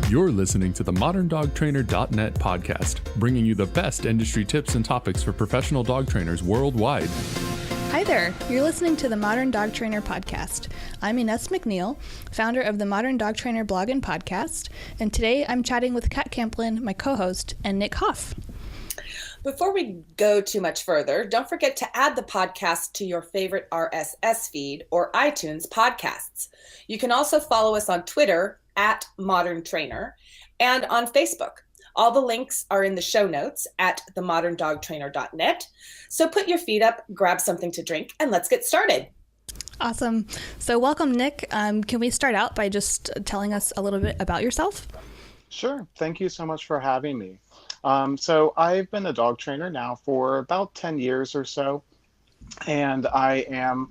You're listening to the ModernDogTrainer.net podcast, bringing you the best industry tips and topics for professional dog trainers worldwide. Hi there, you're listening to the Modern Dog Trainer podcast. I'm Ines McNeil, founder of the Modern Dog Trainer blog and podcast, and today I'm chatting with Kat Camplin, my co-host, and Nick Hof. Before we go too much further, don't forget to add the podcast to your favorite RSS feed or iTunes podcasts. You can also follow us on Twitter at Modern Trainer and on Facebook. All the links are in the show notes at themoderndogtrainer.net. So put your feet up, grab something to drink, and let's get started. Awesome. So welcome, Nick. Can we start out by just telling us a little bit about yourself? Sure. Thank you so much for having me. So I've been a dog trainer now for about 10 years or so, and I am,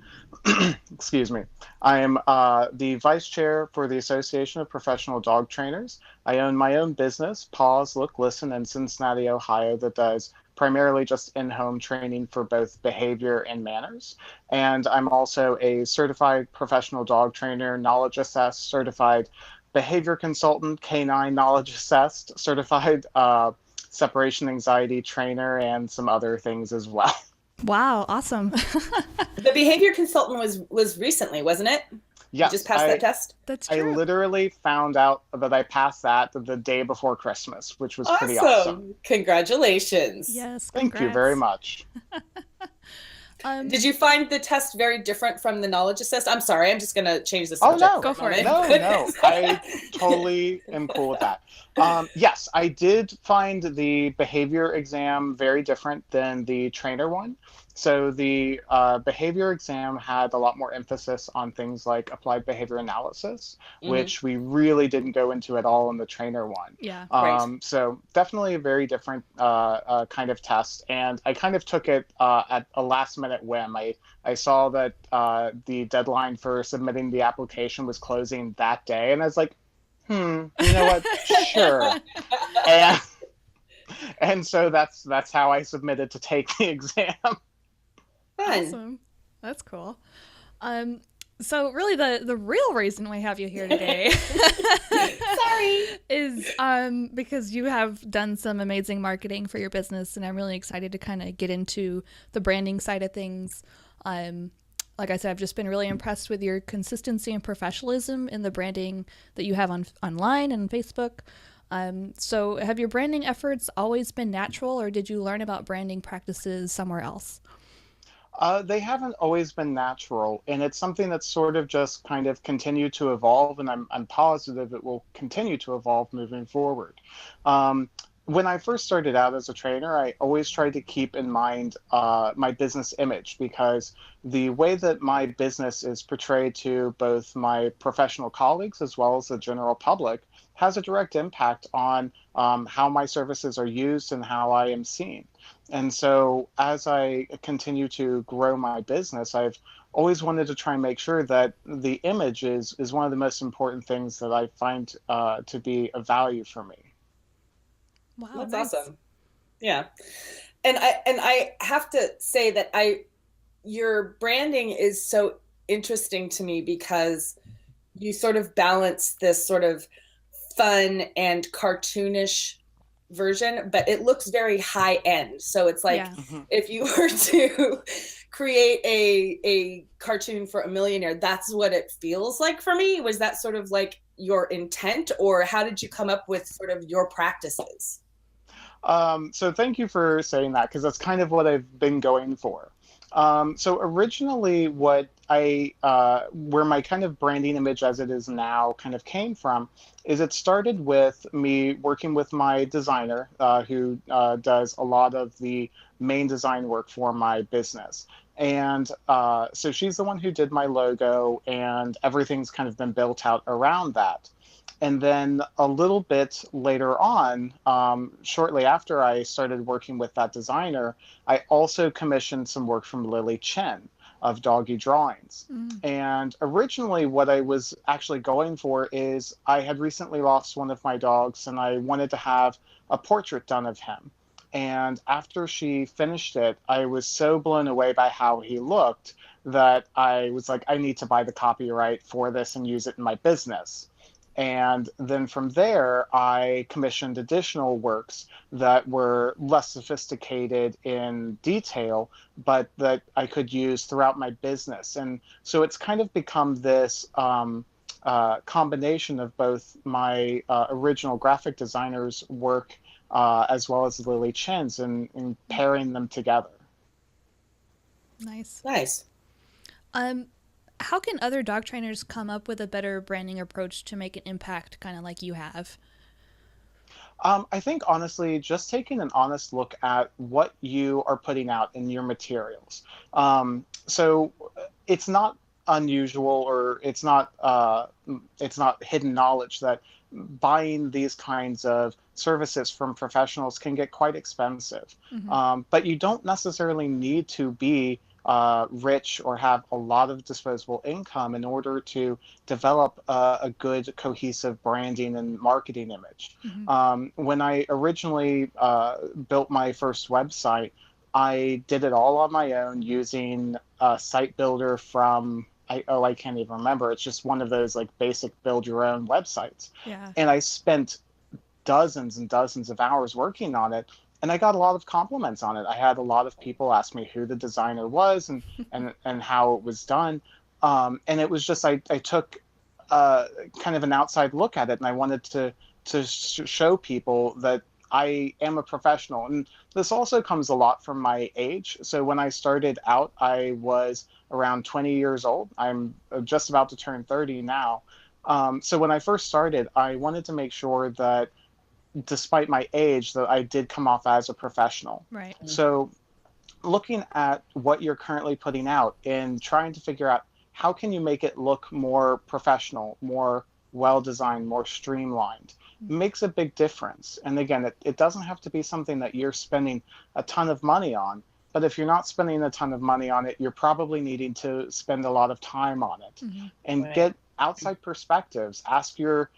excuse me, I am the vice chair for the Association of Professional Dog Trainers. I own my own business, Pause, Look, Listen, in Cincinnati, Ohio, that does primarily just in-home training for both behavior and manners. And I'm also a certified professional dog trainer, knowledge assessed, certified behavior consultant, canine knowledge assessed, certified separation anxiety trainer, and some other things as well. Wow, awesome. The behavior consultant was recently, wasn't it? Yes. You just passed that test? That's true. I literally found out that I passed that the day before Christmas, which was pretty awesome. Congratulations. Yes, Thank you very much. Did you find the test very different from the knowledge assessed? I'm sorry, I'm just going to change the Oh, subject. no. Go for it. No, I totally am cool with that. Yes, I did find the behavior exam very different than the trainer one. So the behavior exam had a lot more emphasis on things like applied behavior analysis, which we really didn't go into at all in the trainer one. Yeah. Right. So definitely a very different kind of test. And I kind of took it at a last minute whim. I saw that the deadline for submitting the application was closing that day. And I was like, you know what? Sure. And so that's how I submitted to take the exam. Fun. Awesome. That's cool. So really the real reason we have you here today Sorry. is because you have done some amazing marketing for your business, and I'm really excited to kind of get into the branding side of things. Like I said, I've just been really impressed with your consistency and professionalism in the branding that you have online and Facebook. So have your branding efforts always been natural, or did you learn about branding practices somewhere else? They haven't always been natural, and it's something that's sort of just kind of continued to evolve, and I'm positive it will continue to evolve moving forward. When I first started out as a trainer, I always tried to keep in mind my business image, because the way that my business is portrayed to both my professional colleagues as well as the general public has a direct impact on how my services are used and how I am seen. And so as I continue to grow my business, I've always wanted to try and make sure that the image is one of the most important things that I find to be of value for me. Wow, That's nice. awesome. Yeah. And I have to say that your branding is so interesting to me, because you sort of balance this sort of fun and cartoonish version, but it looks very high end. So it's like, if you were to create a cartoon for a millionaire, that's what it feels like for me. Was that sort of like your intent, or how did you come up with sort of your practices? So thank you for saying that, because that's kind of what I've been going for. So originally where my kind of branding image as it is now kind of came from is it started with me working with my designer who does a lot of the main design work for my business. And so she's the one who did my logo, and everything's kind of been built out around that. And then a little bit later on, shortly after I started working with that designer, I also commissioned some work from Lily Chen of Doggy Drawings. And originally what I was actually going for is I had recently lost one of my dogs, and I wanted to have a portrait done of him. And after she finished it, I was so blown away by how he looked that I was like, I need to buy the copyright for this and use it in my business. And then from there, I commissioned additional works that were less sophisticated in detail, but that I could use throughout my business. And so it's kind of become this combination of both my original graphic designer's work as well as Lily Chen's, and pairing them together. Nice. Nice. How can other dog trainers come up with a better branding approach to make an impact, kind of like you have? I think honestly, just taking an honest look at what you are putting out in your materials. So it's not unusual, or it's not hidden knowledge that buying these kinds of services from professionals can get quite expensive. But you don't necessarily need to be rich or have a lot of disposable income in order to develop a good cohesive branding and marketing image. When I originally built my first website, I did it all on my own using a site builder from I can't even remember. It's just one of those like basic build your own websites. Yeah. And I spent dozens and dozens of hours working on it, and I got a lot of compliments on it. I had a lot of people ask me who the designer was and how it was done. And it was just I took kind of an outside look at it, and I wanted to show people that I am a professional. And this also comes a lot from my age. So when I started out, I was around 20 years old. I'm just about to turn 30 now. So when I first started, I wanted to make sure that despite my age, that I did come off as a professional. Right. So looking at what you're currently putting out and trying to figure out how can you make it look more professional, more well-designed, more streamlined, makes a big difference. And again, it doesn't have to be something that you're spending a ton of money on, but if you're not spending a ton of money on it, you're probably needing to spend a lot of time on it. And Right. get outside perspectives. Ask your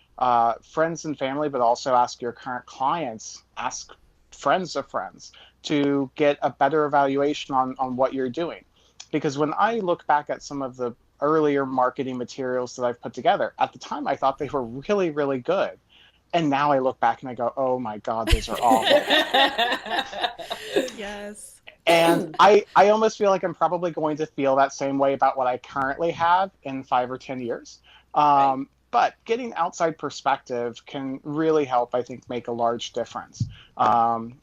friends and family, but also ask your current clients, ask friends of friends to get a better evaluation on what you're doing. Because when I look back at some of the earlier marketing materials that I've put together, at the time I thought they were really, really good. And now I look back and I go, oh my God, those are awful. Yes. And I almost feel like I'm probably going to feel that same way about what I currently have in 5 or 10 years. Right. But getting outside perspective can really help, I think, make a large difference.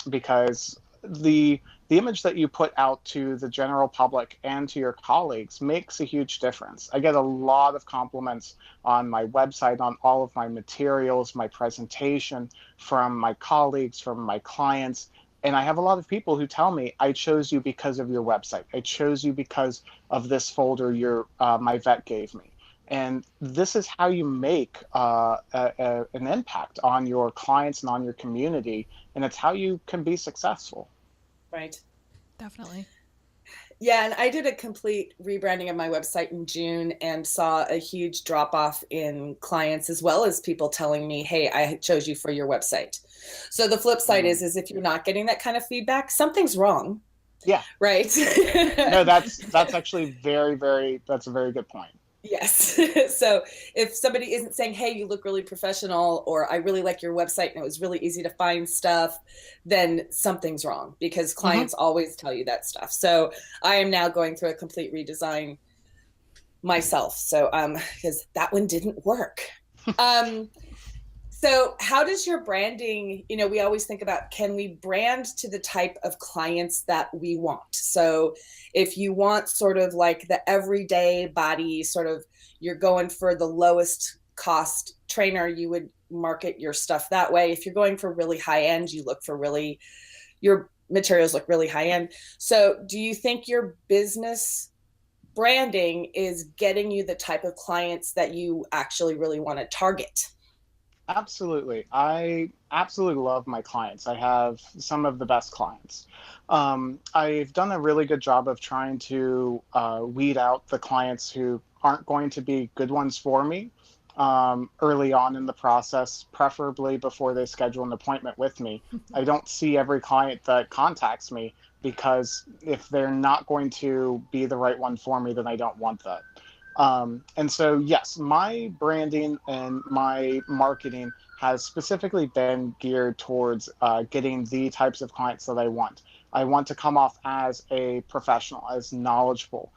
Because the image that you put out to the general public and to your colleagues makes a huge difference. I get a lot of compliments on my website, on all of my materials, my presentation, from my colleagues, from my clients. And I have a lot of people who tell me, I chose you because of your website. I chose you because of this folder my vet gave me. And this is how you make an impact on your clients and on your community. And it's how you can be successful. Right. Definitely. Yeah, and I did a complete rebranding of my website in June and saw a huge drop off in clients, as well as people telling me, hey, I chose you for your website. So the flip side is if you're not getting that kind of feedback, something's wrong. Yeah. Right. No, that's actually that's a very good point. Yes. So if somebody isn't saying, hey, you look really professional, or I really like your website and it was really easy to find stuff, then something's wrong, because clients always tell you that stuff. So I am now going through a complete redesign myself. So because that one didn't work. So how does your branding, we always think about, can we brand to the type of clients that we want? So if you want sort of like the everyday body, sort of, you're going for the lowest cost trainer, you would market your stuff that way. If you're going for really high end, you look for your materials look really high end. So do you think your business branding is getting you the type of clients that you actually really want to target? Absolutely. I absolutely love my clients. I have some of the best clients. I've done a really good job of trying to weed out the clients who aren't going to be good ones for me early on in the process, preferably before they schedule an appointment with me. I don't see every client that contacts me, because if they're not going to be the right one for me, then I don't want that. And so, yes, my branding and my marketing has specifically been geared towards getting the types of clients that I want. I want to come off as a professional, as knowledgeable,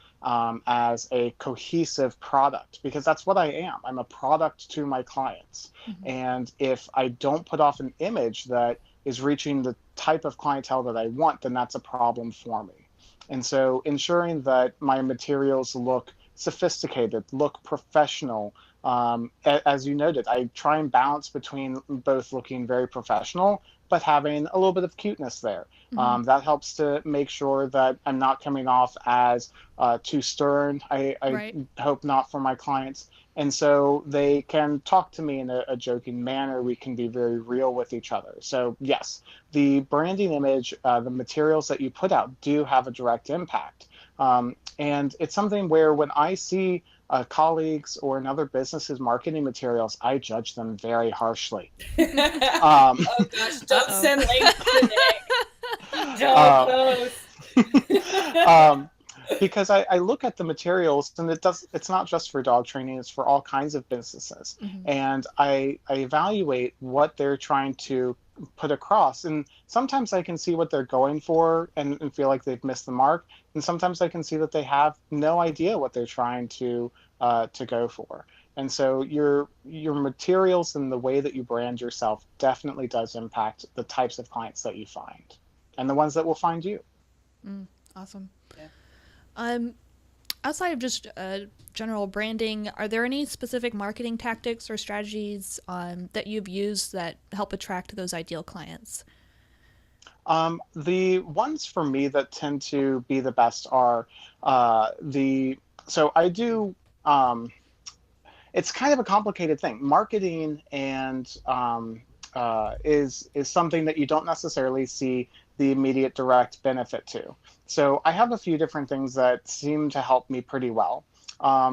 as a cohesive product, because that's what I am. I'm a product to my clients. Mm-hmm. And if I don't put off an image that is reaching the type of clientele that I want, then that's a problem for me. And so ensuring that my materials look sophisticated, look professional. As you noted, I try and balance between both looking very professional, but having a little bit of cuteness there. Mm-hmm. That helps to make sure that I'm not coming off as too stern. I Right. hope not for my clients. And so they can talk to me in a joking manner. We can be very real with each other. So yes, the branding image, the materials that you put out do have a direct impact. And it's something where when I see colleagues or another business's marketing materials, I judge them very harshly. Oh gosh, don't Uh-oh. send links to Nick. Don't post. Because I look at the materials, and it's not just for dog training, it's for all kinds of businesses. Mm-hmm. And I evaluate what they're trying to put across. And sometimes I can see what they're going for and feel like they've missed the mark. And sometimes I can see that they have no idea what they're trying to go for. And so your materials and the way that you brand yourself definitely does impact the types of clients that you find and the ones that will find you. Awesome. Yeah. Outside of just general branding, are there any specific marketing tactics or strategies that you've used that help attract those ideal clients? The ones for me that tend to be the best are so I do, it's kind of a complicated thing. Marketing and is something that you don't necessarily see the immediate direct benefit to. So I have a few different things that seem to help me pretty well.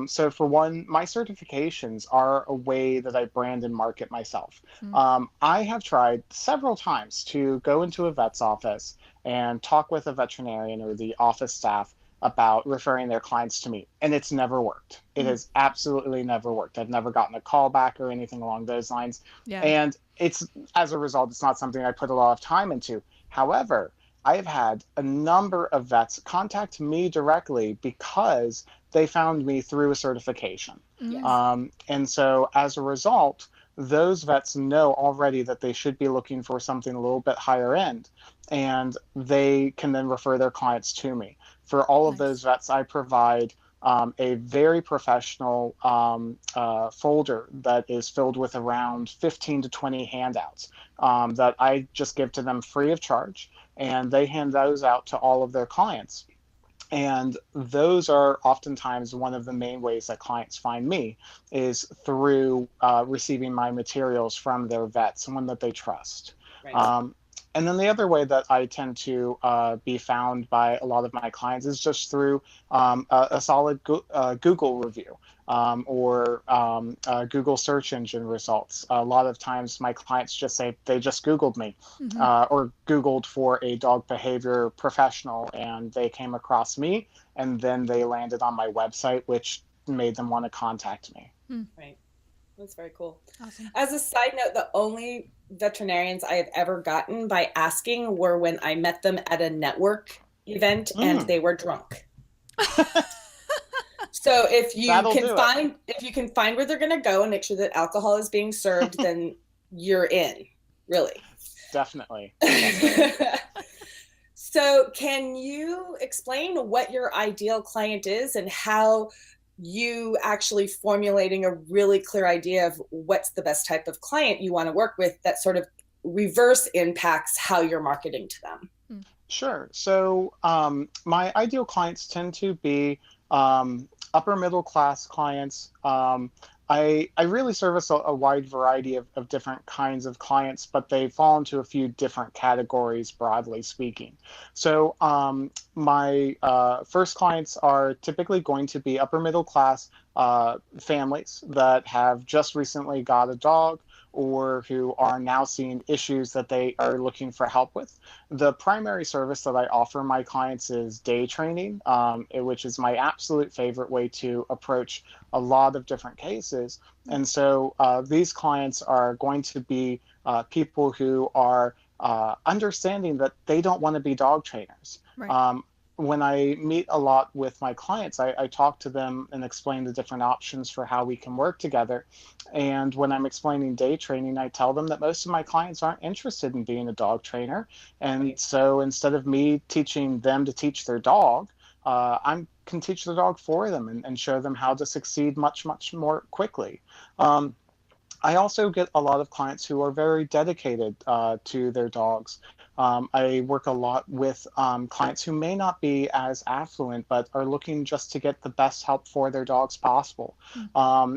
So for one, my certifications are a way that I brand and market myself. I have tried several times to go into a vet's office and talk with a veterinarian or the office staff about referring their clients to me, and it's never worked. It has absolutely never worked. I've never gotten a call back or anything along those lines. Yeah. And it's, as a result, it's not something I put a lot of time into. However, I have had a number of vets contact me directly because they found me through a certification. Yes. And so as a result, those vets know already that they should be looking for something a little bit higher end, and they can then refer their clients to me. For all of Nice. those vets, I provide a very professional folder that is filled with around 15 to 20 handouts that I just give to them free of charge, and they hand those out to all of their clients. And those are oftentimes one of the main ways that clients find me is through receiving my materials from their vet, someone that they trust. Right. And then the other way that I tend to be found by a lot of my clients is just through a solid Google review or Google search engine results. A lot of times my clients just say they just Googled me or Googled for a dog behavior professional, and they came across me, and then they landed on my website, which made them want to contact me. Right. That's very cool. Awesome. As a side note, the only veterinarians I have ever gotten by asking were when I met them at a network event and they were drunk. So if you can find where they're going to go and make sure that alcohol is being served, then you're in, really. Definitely. So can you explain what your ideal client is and how you actually formulating a really clear idea of what's the best type of client you want to work with that sort of reverse impacts how you're marketing to them? Sure. So my ideal clients tend to be upper middle class clients. I really service a wide variety of different kinds of clients, but they fall into a few different categories, broadly speaking. So my first clients are typically going to be upper middle class families that have just recently got a dog, or who are now seeing issues that they are looking for help with. The primary service that I offer my clients is day training, which is my absolute favorite way to approach a lot of different cases. And so these clients are going to be people who are understanding that they don't want to be dog trainers. Right. When I meet a lot with my clients, I talk to them and explain the different options for how we can work together. And when I'm explaining day training, I tell them that most of my clients aren't interested in being a dog trainer. And so instead of me teaching them to teach their dog, I can teach the dog for them and show them how to succeed much, much more quickly. I also get a lot of clients who are very dedicated to their dogs. I work a lot with clients who may not be as affluent, but are looking just to get the best help for their dogs possible.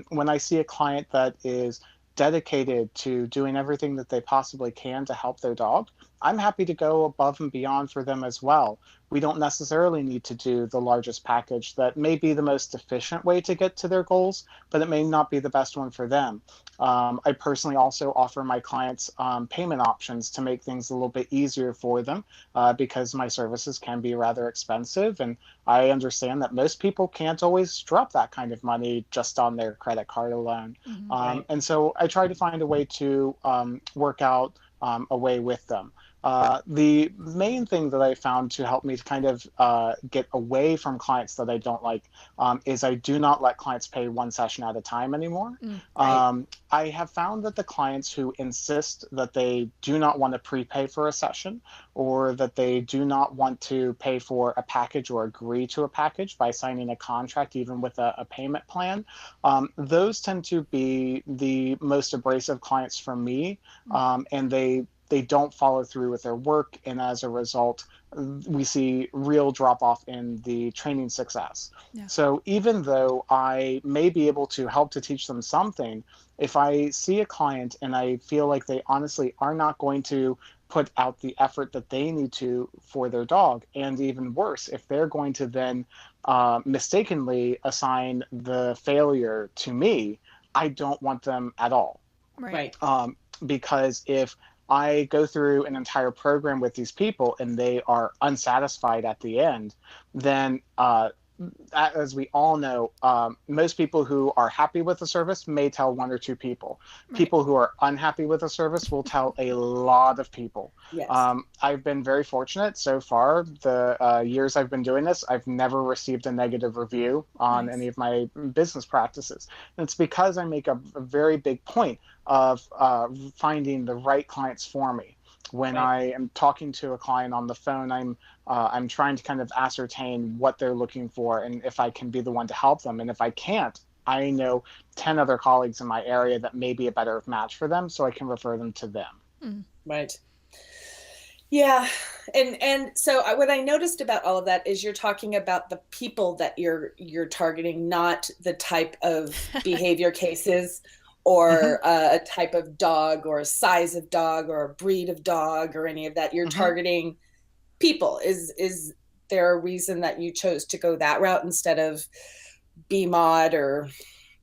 When I see a client that is dedicated to doing everything that they possibly can to help their dog, I'm happy to go above and beyond for them as well. We don't necessarily need to do the largest package. That may be the most efficient way to get to their goals, but it may not be the best one for them. I personally also offer my clients payment options to make things a little bit easier for them because my services can be rather expensive. And I understand that most people can't always drop that kind of money just on their credit card alone. Right. And so I try to find a way to work out a way with them. The main thing that I found to help me to kind of get away from clients that I don't like is I do not let clients pay one session at a time anymore. Right. I have found that the clients who insist that they do not want to prepay for a session, or that they do not want to pay for a package or agree to a package by signing a contract, even with a payment plan, those tend to be the most abrasive clients for me, and they don't follow through with their work, and as a result we see real drop off in the training success. So even though I may be able to help to teach them something, if I see a client and I feel like they honestly are not going to put out the effort that they need to for their dog, and even worse, if they're going to then mistakenly assign the failure to me, I don't want them at all. Right. Because if I go through an entire program with these people and they are unsatisfied at the end, then as we all know, most people who are happy with the service may tell one or two people. People who are unhappy with the service will tell a lot of people. Yes. I've been very fortunate so far. The years I've been doing this, I've never received a negative review on any of my business practices. And it's because I make a very big point of finding the right clients for me. When I am talking to a client on the phone, I'm trying to kind of ascertain what they're looking for and if I can be the one to help them. And if I can't, I know 10 other colleagues in my area that may be a better match for them, so I can refer them to them. Right. Yeah. And so what I noticed about all of that is you're talking about the people that you're targeting, not the type of behavior cases or a type of dog or a size of dog or a breed of dog or any of that. You're targeting people. Is there a reason that you chose to go that route instead of BMOD or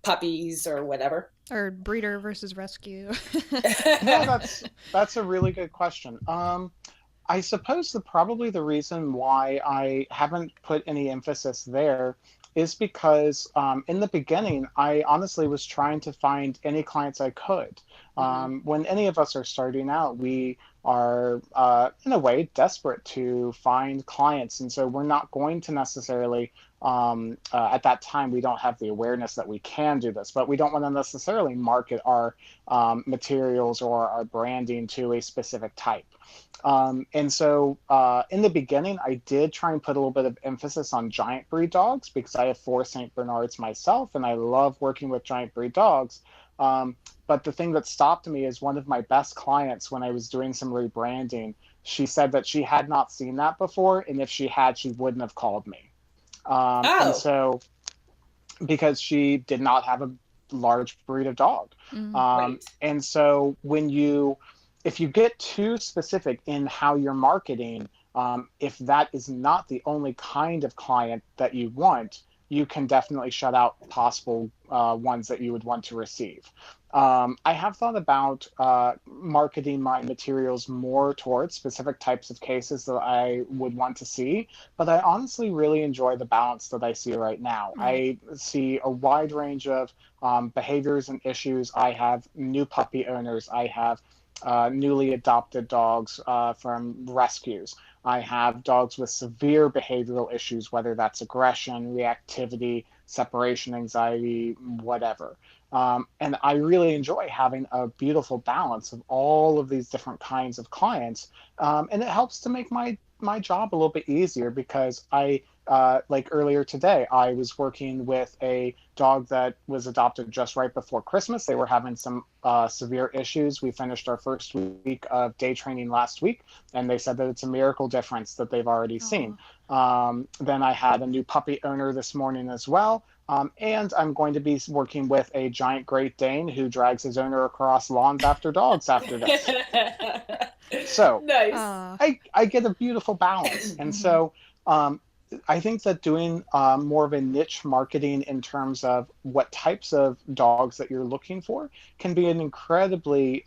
puppies or whatever? Or breeder versus rescue? No, that's a really good question. I suppose probably the reason why I haven't put any emphasis there is because in the beginning, I honestly was trying to find any clients I could. When any of us are starting out, we are, in a way, desperate to find clients. And so we're not going to necessarily, at that time, we don't have the awareness that we can do this, but we don't want to necessarily market our materials or our branding to a specific type. And so in the beginning, I did try and put a little bit of emphasis on giant breed dogs because I have 4 St. Bernards myself, and I love working with giant breed dogs. But the thing that stopped me is one of my best clients, when I was doing some rebranding, she said that she had not seen that before, and if she had, she wouldn't have called me. And so, because she did not have a large breed of dog. And so if you get too specific in how you're marketing, if that is not the only kind of client that you want, you can definitely shut out possible ones that you would want to receive. I have thought about marketing my materials more towards specific types of cases that I would want to see, but I honestly really enjoy the balance that I see right now. Right. I see a wide range of behaviors and issues. I have new puppy owners. I have newly adopted dogs from rescues. I have dogs with severe behavioral issues, whether that's aggression, reactivity, separation anxiety, whatever. And I really enjoy having a beautiful balance of all of these different kinds of clients. And it helps to make my job a little bit easier because like earlier today, I was working with a dog that was adopted just right before Christmas. They were having some severe issues. We finished our first week of day training last week, and they said that it's a miracle difference that they've already seen. Then I had a new puppy owner this morning as well. And I'm going to be working with a giant Great Dane who drags his owner across lawns after dogs after this. So Nice. I get a beautiful balance. And so I think that doing more of a niche marketing in terms of what types of dogs that you're looking for can be an incredibly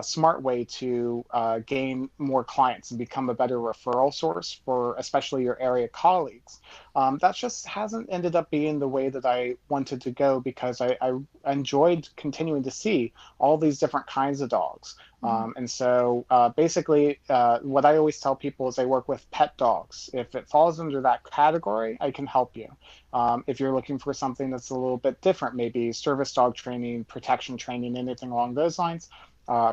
smart way to gain more clients and become a better referral source for especially your area colleagues. That just hasn't ended up being the way that I wanted to go because I enjoyed continuing to see all these different kinds of dogs. And so basically, what I always tell people is I work with pet dogs. If it falls under that category, I can help you. If you're looking for something that's a little bit different, maybe service dog training, protection training, anything along those lines,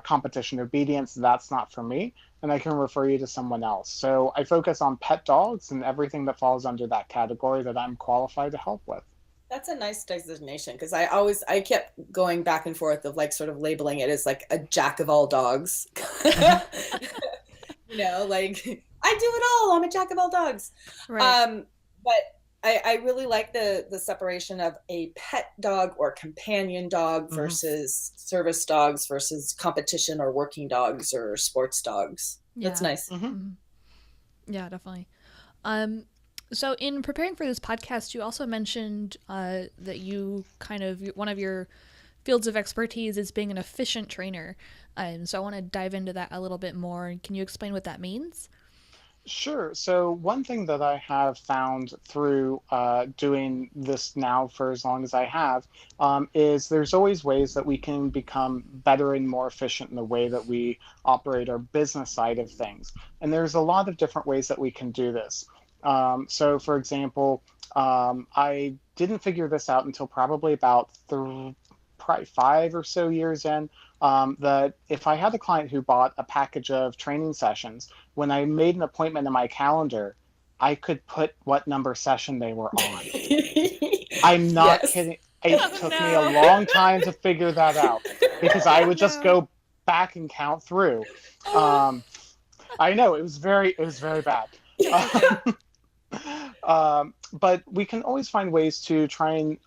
competition obedience, that's not for me, and I can refer you to someone else. So I focus on pet dogs and everything that falls under that category that I'm qualified to help with. That's a nice designation because I kept going back and forth of like sort of labeling it as like a jack of all dogs. Like I do it all. I'm a jack of all dogs. Right. But I really like the separation of a pet dog or companion dog versus service dogs versus competition or working dogs or sports dogs. Yeah. That's nice. Yeah, definitely. So in preparing for this podcast, you also mentioned that you one of your fields of expertise is being an efficient trainer. So I want to dive into that a little bit more. Can you explain what that means? Sure. So one thing that I have found through doing this now for as long as I have is there's always ways that we can become better and more efficient in the way that we operate our business side of things. And there's a lot of different ways that we can do this. So for example, I didn't figure this out until probably about probably 5 or so years in, that if I had a client who bought a package of training sessions, when I made an appointment in my calendar, I could put what number session they were on. I'm not kidding. It took me a long time to figure that out because I would just go back and count through. I know it was very bad. But we can always find ways to try and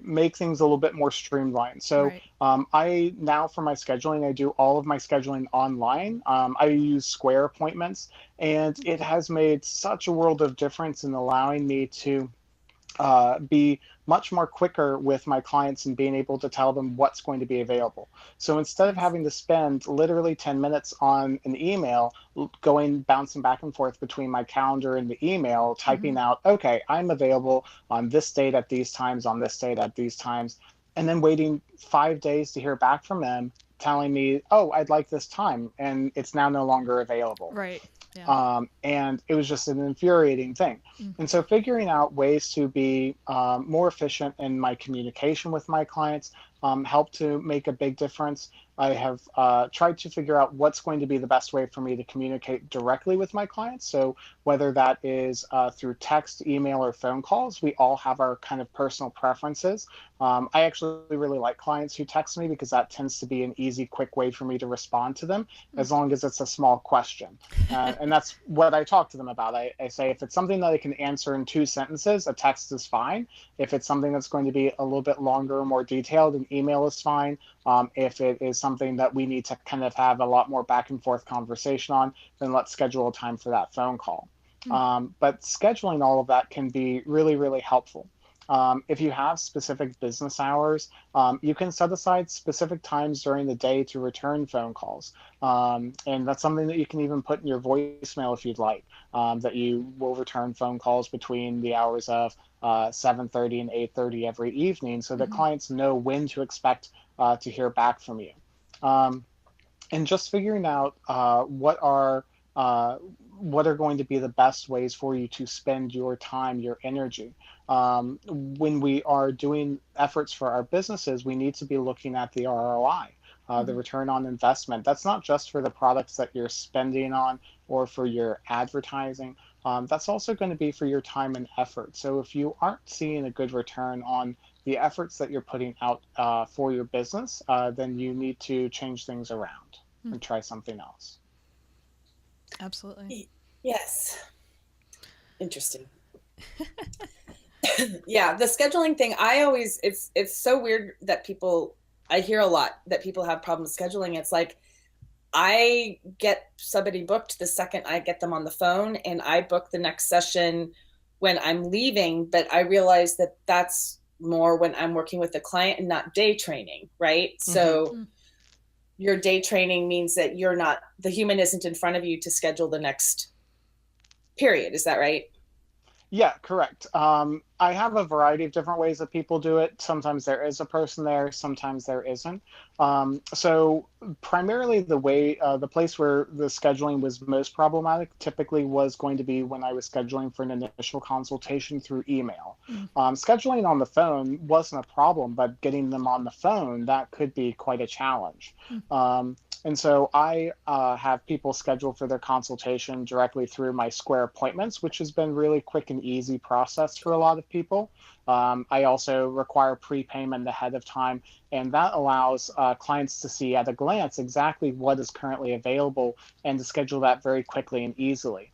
make things a little bit more streamlined. So I now for my scheduling, I do all of my scheduling online. I use Square appointments, and it has made such a world of difference in allowing me to be much more quicker with my clients and being able to tell them what's going to be available. So instead of having to spend literally 10 minutes on an email, bouncing back and forth between my calendar and the email, typing out, okay, I'm available on this date at these times, on this date at these times, and then waiting 5 days to hear back from them telling me, oh, I'd like this time, and it's now no longer available. Right. Yeah. And it was just an infuriating thing. And so figuring out ways to be more efficient in my communication with my clients helped to make a big difference. I have tried to figure out what's going to be the best way for me to communicate directly with my clients. So whether that is through text, email, or phone calls, we all have our kind of personal preferences. I actually really like clients who text me because that tends to be an easy, quick way for me to respond to them, as long as it's a small question. And that's what I talk to them about. I say if it's something that I can answer in 2 sentences, a text is fine. If it's something that's going to be a little bit longer or more detailed, an email is fine. If it is something that we need to kind of have a lot more back and forth conversation on, then let's schedule a time for that phone call. But scheduling all of that can be really, really helpful. If you have specific business hours, you can set aside specific times during the day to return phone calls. And that's something that you can even put in your voicemail if you'd like, that you will return phone calls between the hours of 7:30 and 8:30 every evening, so that clients know when to expect to hear back from you. And just figuring out what are going to be the best ways for you to spend your time, your energy. When we are doing efforts for our businesses, we need to be looking at the ROI, the return on investment. That's not just for the products that you're spending on or for your advertising. That's also going to be for your time and effort. So if you aren't seeing a good return on the efforts that you're putting out for your business, then you need to change things around and try something else. Absolutely. Yes. Interesting. Yeah, the scheduling thing, it's so weird that I hear a lot that people have problems scheduling. It's like, I get somebody booked the second I get them on the phone, and I book the next session when I'm leaving, but I realize that that's more when I'm working with the client and not day training, right? So your day training means that the human isn't in front of you to schedule the next period. Is that right? Yeah, correct. I have a variety of different ways that people do it. Sometimes there is a person there, sometimes there isn't. So primarily the place where the scheduling was most problematic typically was going to be when I was scheduling for an initial consultation through email. Scheduling on the phone wasn't a problem, but getting them on the phone, that could be quite a challenge. And so I have people schedule for their consultation directly through my Square appointments, which has been really quick and easy process for a lot of people. I also require prepayment ahead of time, and that allows clients to see at a glance exactly what is currently available and to schedule that very quickly and easily.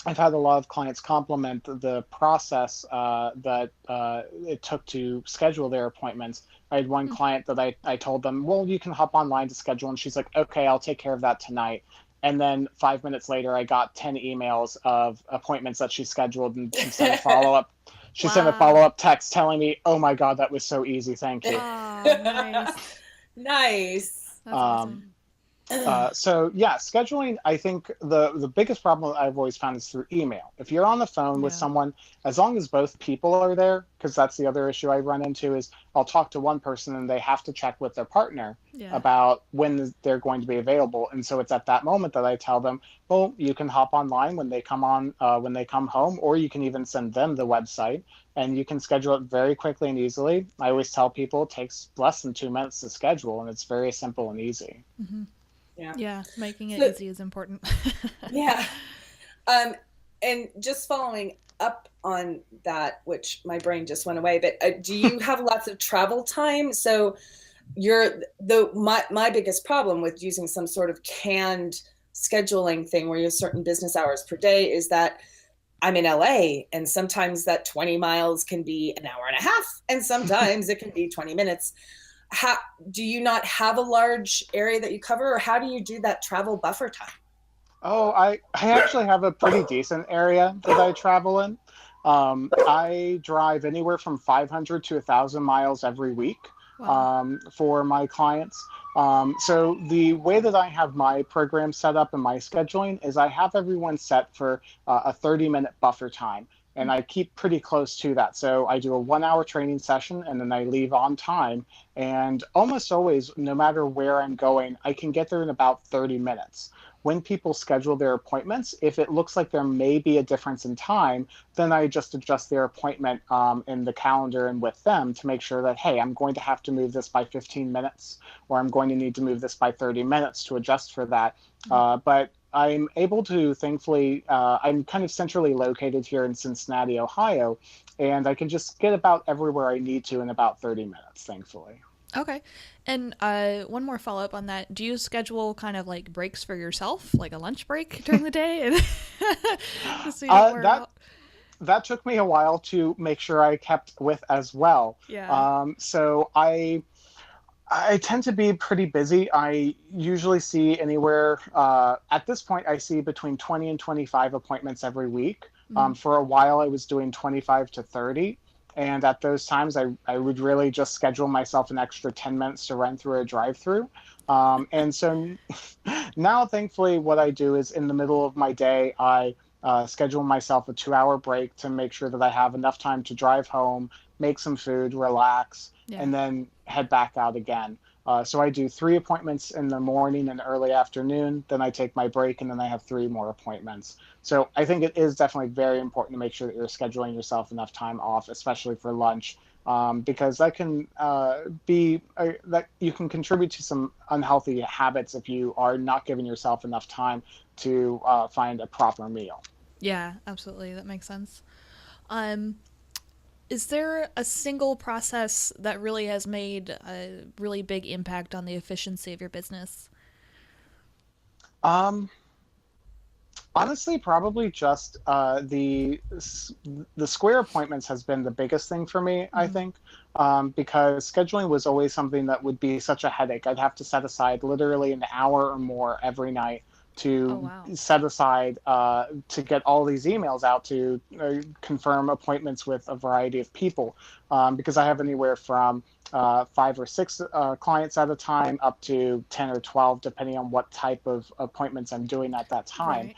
I've had a lot of clients compliment the process that it took to schedule their appointments. I had one client that I told them, well, you can hop online to schedule. And she's like, okay, I'll take care of that tonight. And then 5 minutes later, I got 10 emails of appointments that she scheduled and sent a follow-up. She sent a follow-up text telling me, oh my God, that was so easy. Thank you. Oh, nice. Nice. That's awesome. So yeah, scheduling, I think the biggest problem that I've always found is through email. If you're on the phone with someone, as long as both people are there, because that's the other issue I run into is I'll talk to one person and they have to check with their partner about when they're going to be available. And so it's at that moment that I tell them, well, you can hop online when they come home, or you can even send them the website and you can schedule it very quickly and easily. I always tell people it takes less than 2 minutes to schedule, and it's very simple and easy. Yeah, making it easy is important. Yeah. And just following up on that, which my brain just went away, but do you have lots of travel time? So my biggest problem with using some sort of canned scheduling thing where you have certain business hours per day is that I'm in LA, and sometimes that 20 miles can be an hour and a half, and sometimes it can be 20 minutes. How do you not have a large area that you cover, or how do you do that travel buffer time? Oh, I actually have a pretty decent area that I travel in. I drive anywhere from 500 to 1,000 miles every week for my clients. So the way that I have my program set up and my scheduling is I have everyone set for a 30-minute buffer time. And I keep pretty close to that. So I do a 1-hour training session and then I leave on time. And almost always, no matter where I'm going, I can get there in about 30 minutes. When people schedule their appointments, if it looks like there may be a difference in time, then I just adjust their appointment in the calendar and with them to make sure that, hey, I'm going to have to move this by 15 minutes, or I'm going to need to move this by 30 minutes to adjust for that. But I'm able to, thankfully, I'm kind of centrally located here in Cincinnati, Ohio, and I can just get about everywhere I need to in about 30 minutes, thankfully. Okay. And one more follow-up on that. Do you schedule kind of like breaks for yourself, like a lunch break during the day? Just so you don't wear out? That took me a while to make sure I kept with as well. Yeah. So I tend to be pretty busy. I usually see anywhere, at this point, I see between 20 and 25 appointments every week. For a while, I was doing 25 to 30. And at those times, I would really just schedule myself an extra 10 minutes to run through a drive-through. And so now, thankfully, what I do is in the middle of my day, I schedule myself a 2-hour break to make sure that I have enough time to drive home, make some food, relax, and then head back out again. So I do 3 appointments in the morning and early afternoon, then I take my break, and then I have 3 more appointments. So I think it is definitely very important to make sure that you're scheduling yourself enough time off, especially for lunch, because that can that you can contribute to some unhealthy habits if you are not giving yourself enough time to find a proper meal. Yeah, absolutely. That makes sense. Is there a single process that really has made a really big impact on the efficiency of your business? Honestly, probably just the square appointments has been the biggest thing for me, I think, because scheduling was always something that would be such a headache. I'd have to set aside literally an hour or more every night to set aside to get all these emails out to confirm appointments with a variety of people, because I have anywhere from 5 or 6 clients at a time up to 10 or 12, depending on what type of appointments I'm doing at that time. Right.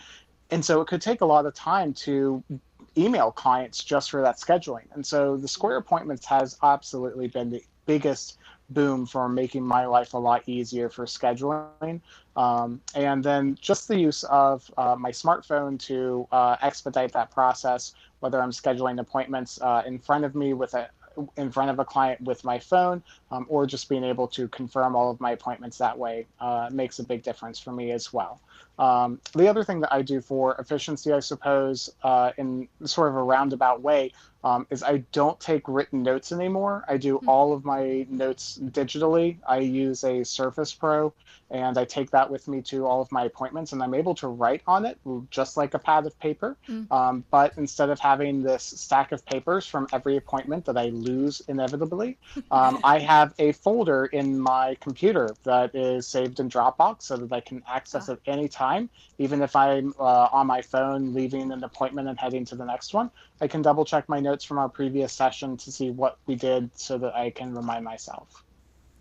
And so it could take a lot of time to email clients just for that scheduling. And so the square appointments has absolutely been the biggest boom for making my life a lot easier for scheduling. And then just the use of my smartphone to expedite that process, whether I'm scheduling appointments in front of me in front of a client with my phone, or just being able to confirm all of my appointments that way makes a big difference for me as well. The other thing that I do for efficiency, I suppose, in sort of a roundabout way, is I don't take written notes anymore. I do all of my notes digitally. I use a Surface Pro, and I take that with me to all of my appointments, and I'm able to write on it just like a pad of paper. But instead of having this stack of papers from every appointment that I lose inevitably, I have a folder in my computer that is saved in Dropbox so that I can access it anytime. Even if I'm on my phone leaving an appointment and heading to the next one, I can double check my notes from our previous session to see what we did so that I can remind myself.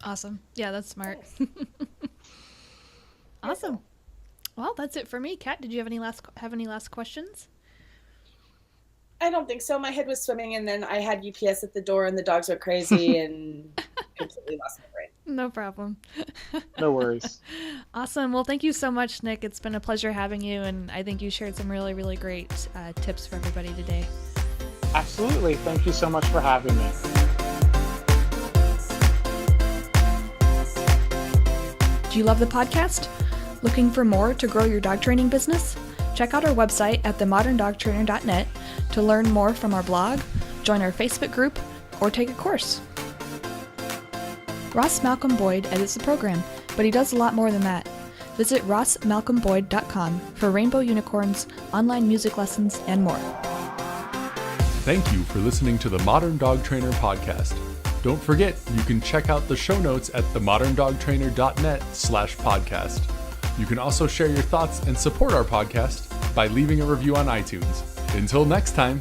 Awesome. Yeah, that's smart. Awesome. Well, that's it for me. Kat, did you have any last questions? I don't think so. My head was swimming, and then I had UPS at the door, and the dogs were crazy, and completely lost my brain. No problem. No worries. Awesome. Well, thank you so much, Nick. It's been a pleasure having you, and I think you shared some really, really great tips for everybody today. Absolutely. Thank you so much for having me. Do you love the podcast? Looking for more to grow your dog training business? Check out our website at themoderndogtrainer.net to learn more from our blog, join our Facebook group, or take a course. Ross Malcolm Boyd edits the program, but he does a lot more than that. Visit rossmalcolmboyd.com for rainbow unicorns, online music lessons, and more. Thank you for listening to the Modern Dog Trainer podcast. Don't forget, you can check out the show notes at themoderndogtrainer.net/podcast. You can also share your thoughts and support our podcast by leaving a review on iTunes. Until next time.